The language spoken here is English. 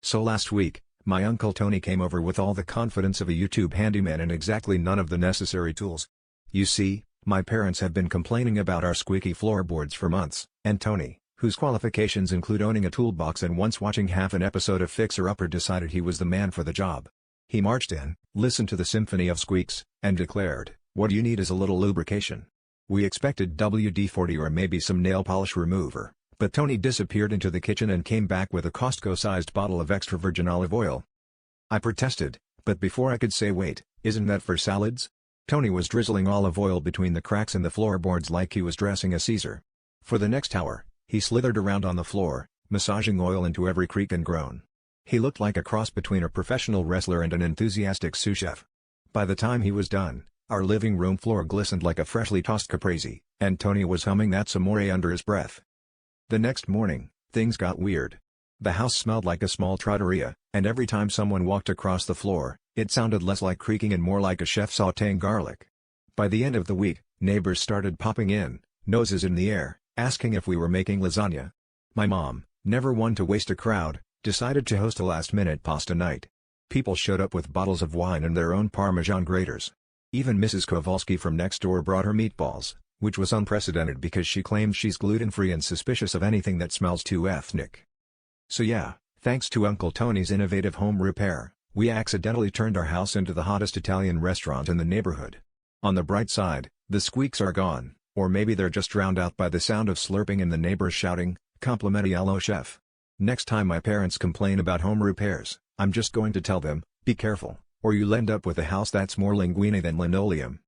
So last week, my Uncle Tony came over with all the confidence of a YouTube handyman and exactly none of the necessary tools. You see, my parents have been complaining about our squeaky floorboards for months, and Tony, whose qualifications include owning a toolbox and once watching half an episode of Fixer Upper, decided he was the man for the job. He marched in, listened to the symphony of squeaks, and declared, "What you need is a little lubrication." We expected WD-40 or maybe some nail polish remover, but Tony disappeared into the kitchen and came back with a Costco-sized bottle of extra virgin olive oil. I protested, but before I could say wait, isn't that for salads? Tony was drizzling olive oil between the cracks in the floorboards like he was dressing a Caesar. For the next hour, he slithered around on the floor, massaging oil into every creak and groan. He looked like a cross between a professional wrestler and an enthusiastic sous chef. By the time he was done, our living room floor glistened like a freshly tossed caprese, and Tony was humming that Samore under his breath. The next morning, things got weird. The house smelled like a small trattoria, and every time someone walked across the floor, it sounded less like creaking and more like a chef sautéing garlic. By the end of the week, neighbors started popping in, noses in the air, asking if we were making lasagna. My mom, never one to waste a crowd, decided to host a last-minute pasta night. People showed up with bottles of wine and their own Parmesan graters. Even Mrs. Kowalski from next door brought her meatballs, which was unprecedented because she claims she's gluten-free and suspicious of anything that smells too ethnic. So yeah, thanks to Uncle Tony's innovative home repair, we accidentally turned our house into the hottest Italian restaurant in the neighborhood. On the bright side, the squeaks are gone, or maybe they're just drowned out by the sound of slurping and the neighbors shouting, "Complimenti chef." Next time my parents complain about home repairs, I'm just going to tell them, be careful, or you'll end up with a house that's more linguine than linoleum.